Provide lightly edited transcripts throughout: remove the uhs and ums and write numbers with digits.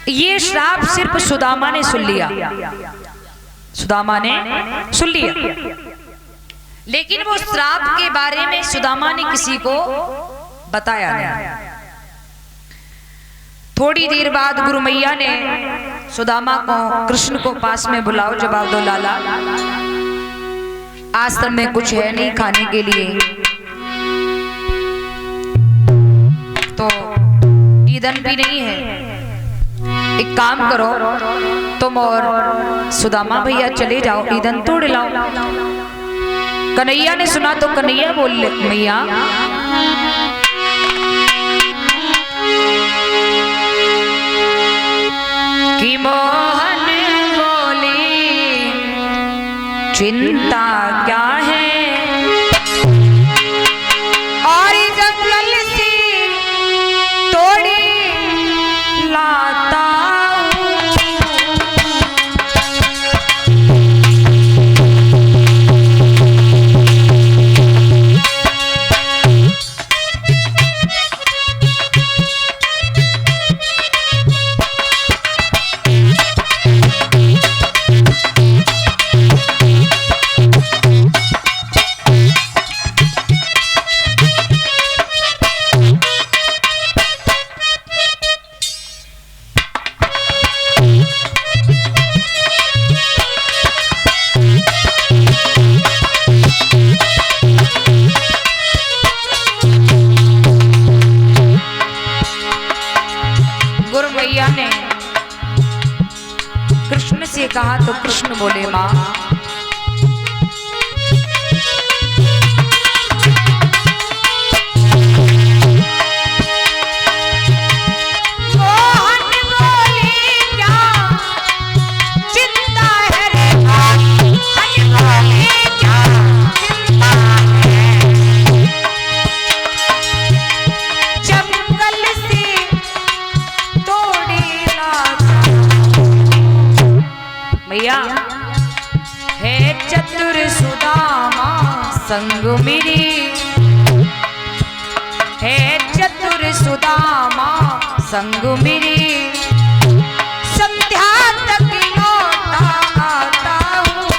ये श्राप सिर्फ सुदामा ने सुन लिया, सुदामा ने सुन लिया, लेकिन वो श्राप के बारे में सुदामा ने किसी को बताया नहीं। थोड़ी देर बाद गुरु मैया ने सुदामा को, कृष्ण को पास में बुलाओ, जवाब दो लाला, आश्रम में कुछ है नहीं खाने के लिए, तो ईंधन भी नहीं है, एक काम करो तुम और सुदामा भैया चले जाओ, ईंधन तोड़ लाओ। कन्हैया ने सुना तो कन्हैया बोले, मैया कि मोहन बोली चिंता क्या है, और जंगल से तोड़ी लाता कहा तो कृष्ण बोले, माँ मोहन बोले क्या चिंता है रे, मोहन बोले क्या चिंता है, जंगल से तोड़ी लाता। भैया है चतुर सुदामा संग मेरी, है चतुर सुदामा संग मेरी, संध्या तक लौटा आता हूँ।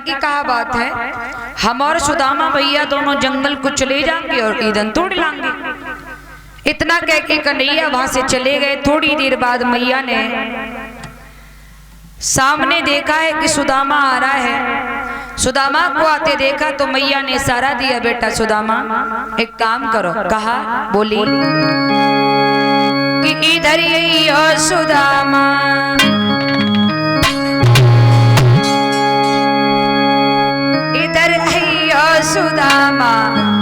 की क्या बात है, हम और सुदामा भैया दोनों जंगल को चले जाएंगे और ईंधन तोड़ लाएंगे। इतना कह के कन्हैया वहां से चले गए। थोड़ी देर बाद मैया ने सामने देखा है कि सुदामा आ रहा है। सुदामा को आते देखा तो मैया ने इशारा दिया, बेटा सुदामा एक काम करो। कहा, बोली कि इधर ही हो सुदामा, सुदामा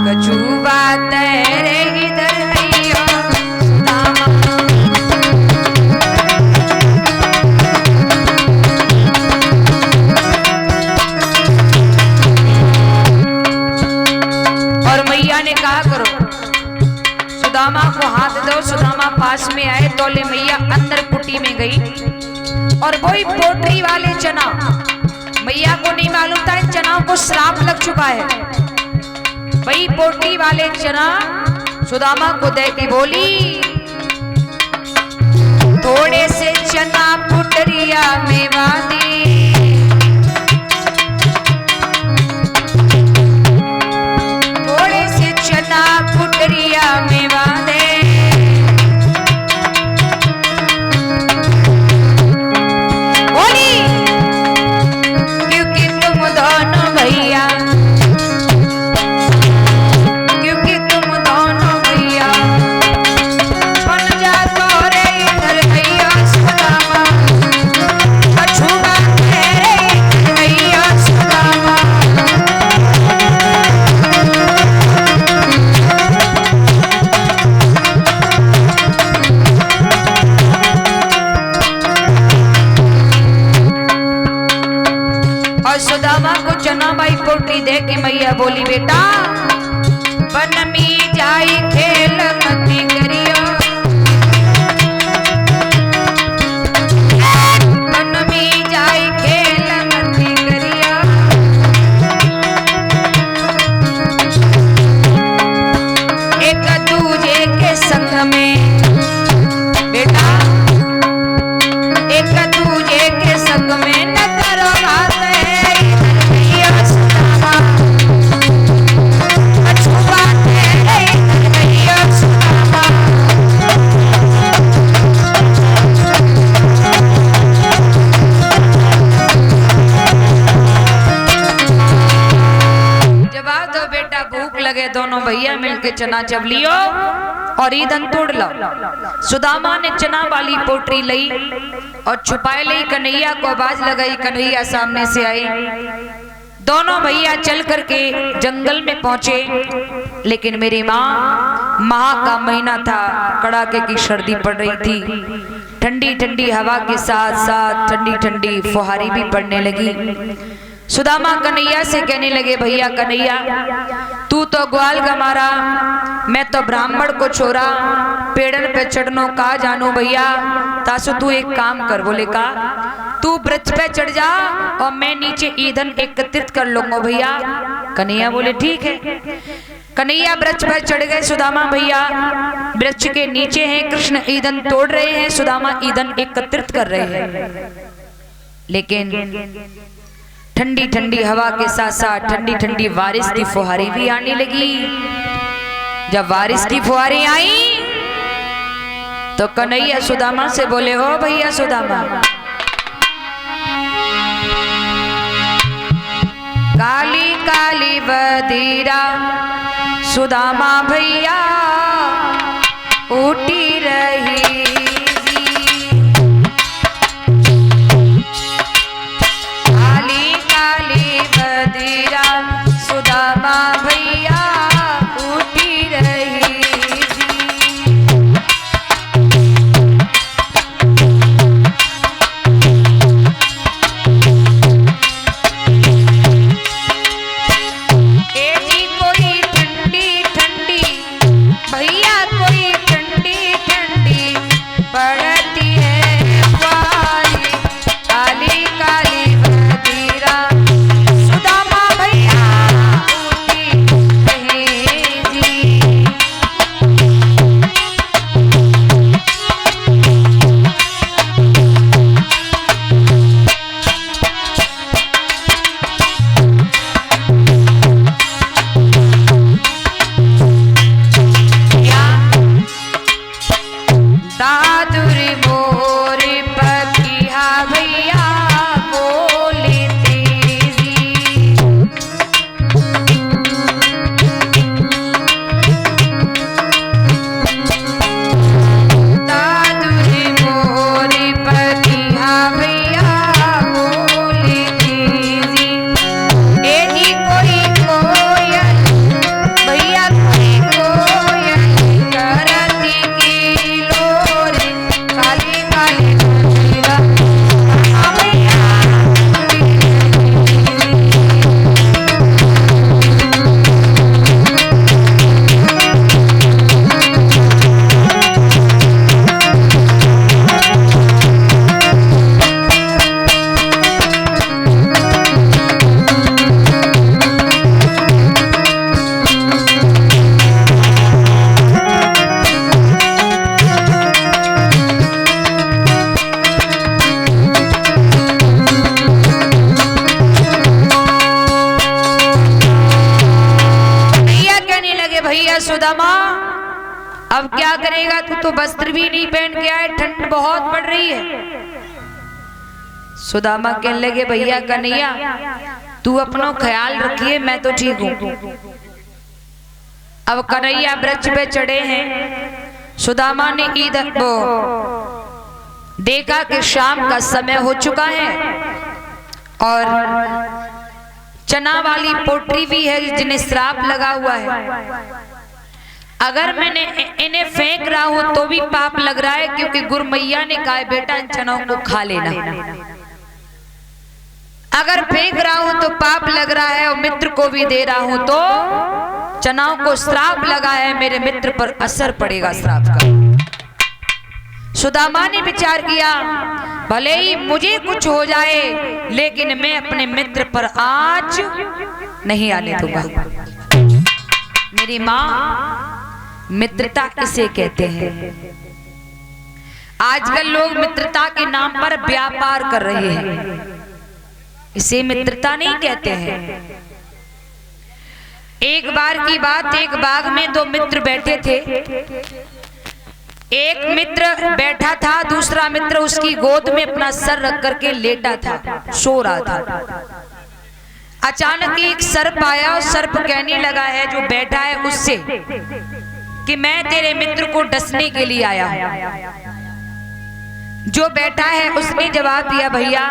कछु बात रे, इधर नहीं हो सुदामा। और मैया ने कहा करो, सुदामा को हाथ दो। सुदामा पास में आए, तोले मैया अंदर कुटी में गई और वही पोटरी वाले चना, मैया को नहीं मालूम था इन चनाओं को श्राप लग चुका है। वही पोटली वाले चना सुदामा को दे के बोली, थोड़े से चना पुटरिया में बांधी, थोड़े से चना पुटरिया में बांधे, बोली क्योंकि तुम दोनों भैया, बन जा तो रे इधर भैया सुदामा, कछु बात पोटरी दे के मैया बोली बेटा वन में जाई खेल मती करियो, वन में जाई खेल मती करियो। एक दूजे के संग में बेटा, एक दूजे के संग में न करो बात लगे। दोनों भैया मिलके चना चब लियो और ईदन तोड़ लो। सुदामा ने चना वाली पोटरी लई और छुपाए लई। कन्हैया को आवाज लगाई, कन्हैया सामने से आई। दोनों भैया चल करके जंगल में पहुंचे। लेकिन मेरी माँ का महीना था, कड़ाके की सर्दी पड़ रही थी। ठंडी ठंडी हवा के साथ साथ ठंडी ठंडी फुहारी भी पड़ने लगी। सुदामा कन्हैया से कहने लगे भैया कन्हैया तू तो ग्वाल गमारा, मैं तो ब्राह्मण को छोरा, पेड़न पे चढ़नो का जानू भैया। तासु तू एक काम कर। बोले का? तू वृक्ष पे चढ़ जा और मैं नीचे ईंधन एकत्रित कर लूंगा भैया। कन्हैया बोले ठीक है। कन्हैया वृक्ष पर चढ़ गए। सुदामा भैया वृक्ष के नीचे हैं, कृष्ण ईंधन तोड़ रहे हैं, सुदामा ईंधन एकत्रित कर रहे हैं। लेकिन ठंडी ठंडी हवा के साथ साथ ठंडी ठंडी बारिश की फुहारी भी आने लगी। जब बारिश की फुहारी आई तो कन्हैया सुदामा से बोले हो भैया सुदामा, काली काली बदीरा सुदामा भैया उठी रही। सुदामा भैया उठी रही थी। कोई ठंडी ठंडी भैया, कोई ठंडी ठंडी पड़ती है वाली, काली काली बदीरा सुदामा भैया सुदामा अब क्या करेगा? तू तो वस्त्र भी नहीं पहन के आए, ठंड बहुत पड़ रही है। सुदामा कहने लगे भैया कन्हैया तू अपना ख्याल रखिए, मैं तो ठीक हूँ। अब कन्हैया वृक्ष पे चढ़े हैं। सुदामा ने ईंधन को देखा कि शाम का समय हो चुका है और चना वाली पोटरी भी है जिन्हें श्राप लगा हुआ है। अगर मैंने इन्हें फेंक रहा हूं तो भी पाप लग रहा है, क्योंकि गुरु मैया ने कहा बेटा इन चनों को खा लेना। अगर फेंक रहा हूं तो पाप लग रहा है और मित्र को भी दे रहा हूं तो चनाओं को श्राप लगा है, मेरे मित्र पर असर पड़ेगा श्राप का। सुदामा ने विचार किया, भले ही मुझे कुछ हो जाए लेकिन मैं अपने मित्र पर आज नहीं आने दूंगा। मेरी मां, मित्रता इसे कहते हैं। आजकल लोग मित्रता के नाम पर व्यापार कर रहे हैं, इसे मित्रता नहीं कहते हैं। एक बार की बात, एक बाग में दो मित्र बैठे थे। एक मित्र बैठा था, दूसरा मित्र उसकी गोद में अपना सर रख करके लेटा था, सो रहा था। अचानक एक सर्प आया और सर्प कहने लगा है जो बैठा है उससे कि मैं तेरे मित्र को डसने के लिए आया हूं। जो बैठा है उसने जवाब दिया, भैया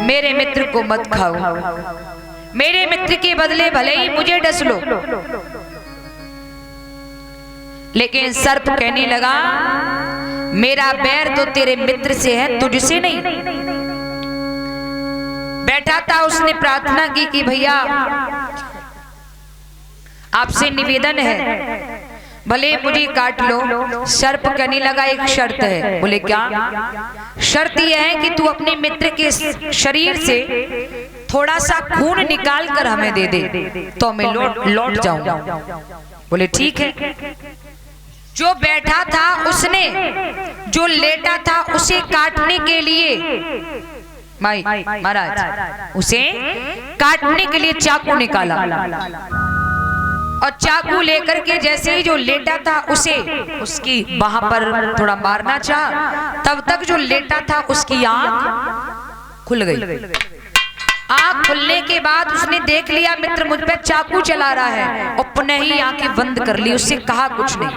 मेरे मित्र को मत खाओ, मेरे मित्र के बदले भले ही मुझे डस लो। लेकिन सर्प कहने लगा, मेरा बैर तो तेरे मित्र से है, तुझसे नहीं। बैठा था, उसने प्रार्थना की कि भैया आपसे निवेदन है, भले मुझे काट लो। सर्प कहने लगा, एक शर्त है। बोले क्या? शर्त यह है कि तू अपने मित्र के शरीर से थोड़ा सा खून निकाल कर हमें दे दे तो मैं लौट जाऊंगा। बोले ठीक है। जो बैठा था उसने जो लेटा था उसे काटने के लिए, महाराज उसे काटने के लिए चाकू निकाला और चाकू लेकर के जैसे ही जो लेटा था उसे उसकी बाह पर थोड़ा मारना चाहा, तब तक जो लेटा था उसकी आंख खुल गई। आंख खुलने के बाद उसने देख लिया मित्र मुझ पे चाकू चला रहा है, अपने ही आंखें बंद कर ली, उससे कहा कुछ नहीं।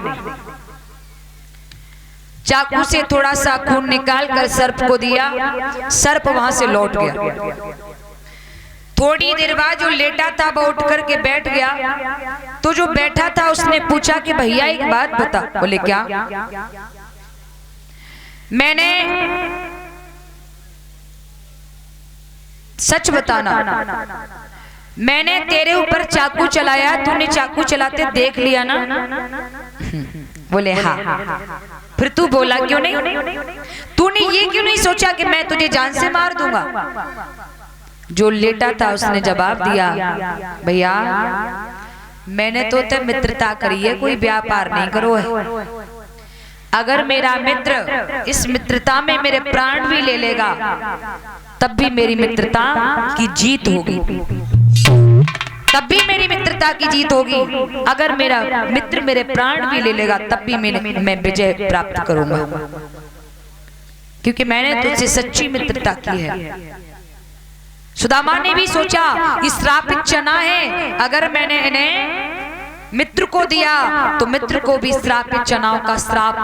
चाकू से थोड़ा सा खून निकाल कर सर्प को दिया, सर्प वहां से लौट गया। थोड़ी देर बाद जो लेटा था वो उठ करके बैठ गया, तो जो बैठा था उसने पूछा कि भैया एक बात बता। बोले क्या? मैंने सच बताना, मैंने तेरे ऊपर चाकू चलाया, तूने चाकू चलाते देख लिया ना? बोले हाँ। फिर तू बोला क्यों नहीं? तूने ये क्यों नहीं सोचा कि मैं तुझे जान से मार दूंगा? जो लेटा था उसने जवाब दिया, भैया मैंने तो ते मित्रता करी है, कोई व्यापार नहीं करो है। अगर मेरा मित्र इस मित्रता में मेरे प्राण भी ले लेगा तब भी मेरी मित्रता की जीत होगी, तब भी मेरी मित्रता की जीत होगी। अगर मेरा मित्र मेरे प्राण भी ले लेगा तब भी मैं विजय प्राप्त करूंगा, क्योंकि मैंने तुझसे सच्ची मित्रता की है। सुदामा ने भी सोचा कि श्रापित चना है, अगर मैंने इन्हें मित्र को दिया तो मित्र को भी श्रापित चनाओं का श्राप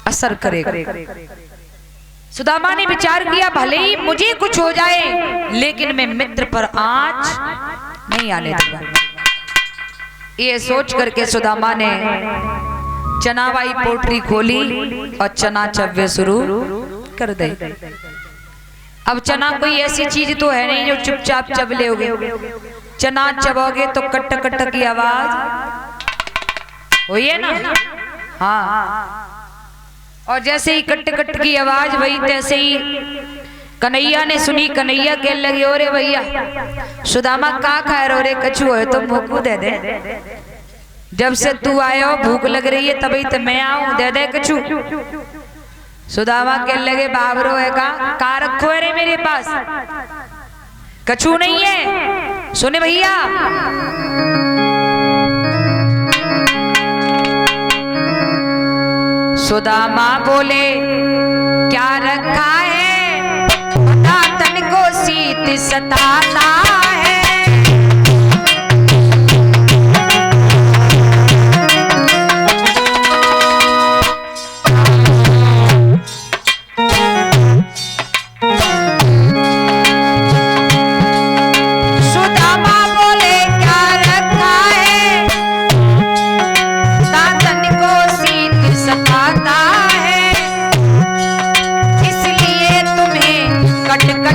असर करेगा। सुदामा ने विचार किया, भले ही मुझे कुछ हो जाए लेकिन मैं मित्र पर आज नहीं आने दूंगा। ये सोच करके सुदामा ने चनावाई पोटली खोली और चना चव्वे शुरू कर दी। अब चना कोई ऐसी चीज तो है नहीं जो चुपचाप चब लोगे। चना चबोगे तो कट कट की आवाज हुई है ना? हाँ। और जैसे ही कट कट की आवाज वही तैसे ही कन्हैया ने सुनी। कन्हैया कहने लगे, ओरे भैया सुदामा का खा रहे हो रे? कछु है तो मुँह दे दे, जब से तू आए हो भूख लग रही है तभी तो मैं आऊं, दे दे कछु। सुदामा कहने लगे, बाबरो है का रखो है रे मेरे पास? कछु नहीं है। सुने भैया, सुदामा बोले, क्या रखा है? तन को शीत सताता है। कट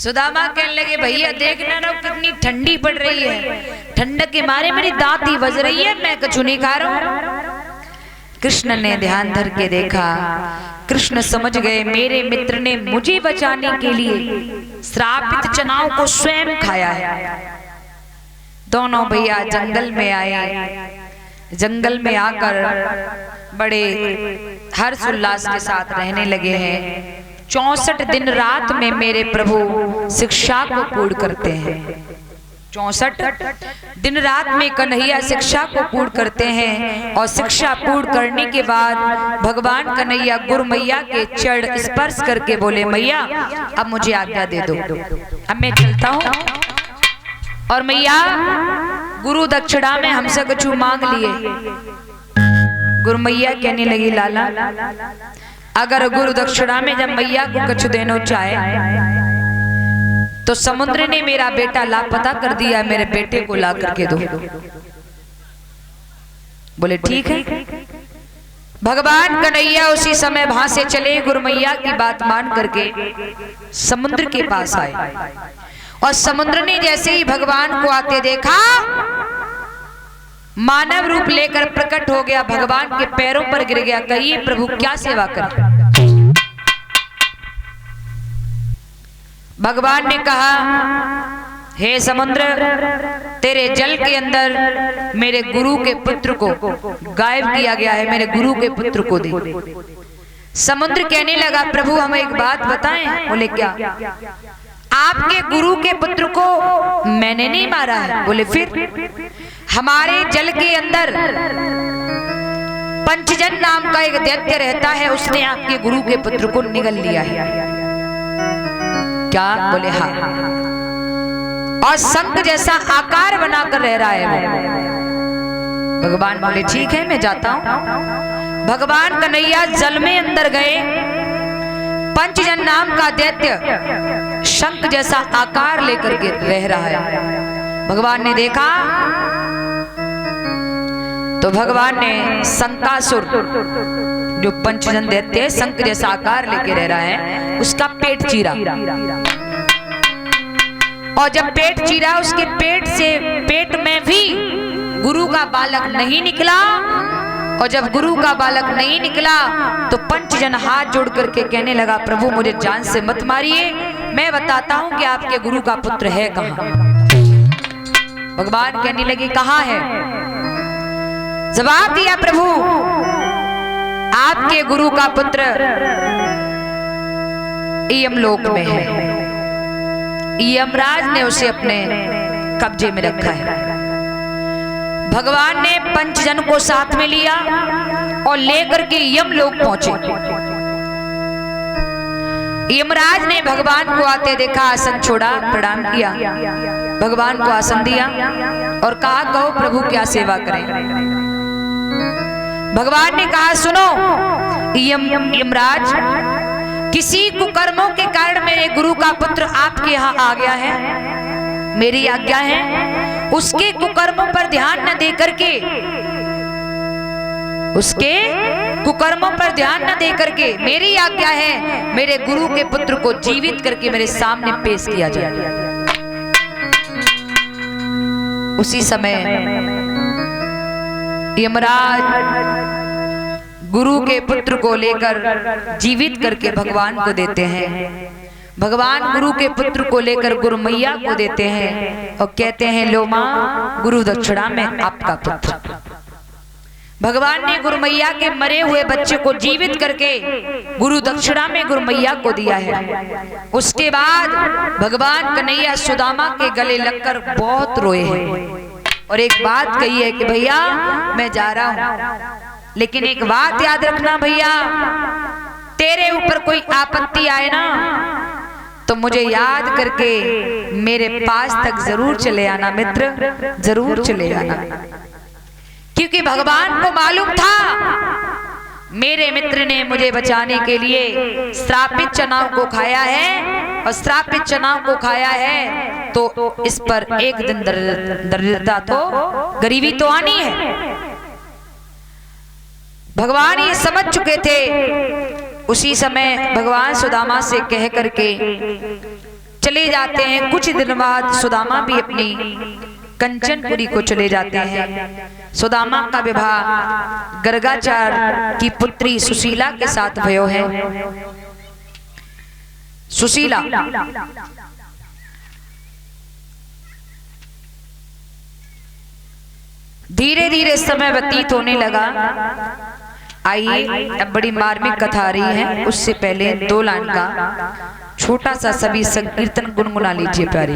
सुदामा कहने लगे भैया देखना ना कितनी ठंडी पड़ रही है, ठंडक के मारे मेरी दांत ही बज रही है, मैं कुछ नहीं खा रहा हूं। कृष्ण ने ध्यान धर के देखा, कृष्ण समझ गए मेरे मित्र ने मुझे बचाने के लिए श्रापित चनाओं को स्वयं खाया है। दोनों भैया जंगल में आए, जंगल में आकर बड़े हर्ष उल्लास के साथ रहने लगे हैं। 64 दिन रात में मेरे प्रभु शिक्षा को पूर्ण करते हैं। 64 दिन रात में कन्हैया शिक्षा को पूर्ण करते हैं और शिक्षा पूर्ण करने के बाद भगवान कन्हैया गुरु मैया के चरण स्पर्श करके बोले मैया अब मुझे आज्ञा दे दो, अब मैं चलता हूँ। और मैया गुरु दक्षिणा में हमसे कुछ मांग लिए। गुरु मैया कहने लगी लाला अगर गुरु दक्षिणा में जब मैया को कुछ देना चाहे तो समुद्र ने मेरा बेटा लापता कर दिया, मेरे बेटे को ला करके दो। बोले ठीक है। भगवान कन्हैया उसी समय वहां से चले, गुरु मैया की बात मान करके समुद्र के पास आए और समुद्र ने जैसे ही भगवान को आते देखा मानव रूप लेकर प्रकट हो गया, भगवान के पैरों पर गिर गया, कहिए प्रभु क्या सेवा करें। भगवान ने कहा हे समुद्र तेरे जल के अंदर मेरे गुरु के पुत्र को गायब किया गया है, मेरे गुरु के पुत्र को दे। समुद्र कहने लगा प्रभु हमें एक बात बताएं। बोले क्या? आपके गुरु के पुत्र को मैंने नहीं मारा है। बोले फिर? हमारे जल के अंदर पंचजन नाम का एक दैत्य रहता है, उसने आपके गुरु के पुत्र को निगल लिया है। क्या? बोले हाँ। और शंख जैसा आकार बनाकर रह रहा है वो। भगवान बोले ठीक है मैं जाता हूं। भगवान कन्हैया जल में अंदर गए, पंचजन नाम का दैत्य शंख जैसा आकार लेकर के रह रहा है। भगवान ने देखा तो भगवान ने शंकासुर जो पंचजन दैत्य शंख जैसा आकार लेके रह रहा है उसका पेट चीरा, और जब पेट चीरा उसके पेट में भी गुरु का बालक नहीं निकला। और जब गुरु का बालक नहीं निकला तो पंचजन हाथ जोड़ करके कहने लगा प्रभु मुझे जान से मत मारिए, मैं बताता हूं कि आपके गुरु का पुत्र है कहां। भगवान कहने लगे कहां है? जवाब दिया प्रभु आपके गुरु का पुत्र यमलोक में है, यमराज ने उसे अपने कब्जे में रखा है। भगवान ने पंचजन को साथ में लिया और लेकर के यमलोक पहुंचे। यमराज ने भगवान को आते देखा, आसन छोड़ा, प्रणाम किया, भगवान को आसन दिया और कहा कहो प्रभु क्या सेवा करें। भगवान ने कहा सुनो यमराज, किसी कुकर्मों के कारण मेरे गुरु का पुत्र आपके यहाँ आ गया है, मेरी आज्ञा है उसके कुकर्मों पर ध्यान न दे करके, उसके कुकर्मों पर ध्यान न दे करके मेरी आज्ञा है मेरे गुरु के पुत्र को जीवित करके मेरे सामने पेश किया जाए। उसी समय यमराज गुरु के पुत्र को लेकर जीवित करके भगवान को देते हैं। भगवान गुरु के पुत्र को लेकर गुरु मैया को देते हैं और कहते हैं लो मां गुरु दक्षिणा में आपका पुत्र। भगवान ने गुरु मैया के मरे हुए बच्चे को जीवित करके गुरु दक्षिणा में गुरु मैया को दिया है। उसके बाद भगवान कन्हैया सुदामा के गले लगकर बहुत रोए हैं और एक बात कही है कि भैया मैं जा रहा हूं, लेकिन एक बात याद रखना भैया, तेरे ऊपर कोई आपत्ति आए ना तो मुझे याद करके मेरे पास तक जरूर चले आना मित्र, जरूर चले आना। क्योंकि भगवान को मालूम था मेरे मित्र ने मुझे बचाने के लिए श्रापित चनाव को खाया है और श्रापित चनाव को खाया है तो इस पर एक दिन दरिद्रता तो गरीबी तो आनी है। भगवान ये समझ चुके थे। उसी समय भगवान सुदामा से कह करके चले जाते हैं। कुछ दिन बाद सुदामा भी अपनी कंचनपुरी को चले जाते हैं। सुदामा का विवाह गर्गाचार्य की पुत्री सुशीला के साथ भयो है। सुशीला धीरे धीरे समय व्यतीत होने लगा। आइए अब बड़ी मार्मिक कथा आ रही है, उससे पहले 2 लाइन का छोटा सा सभी संकीर्तन गुनगुना लीजिए प्यारे।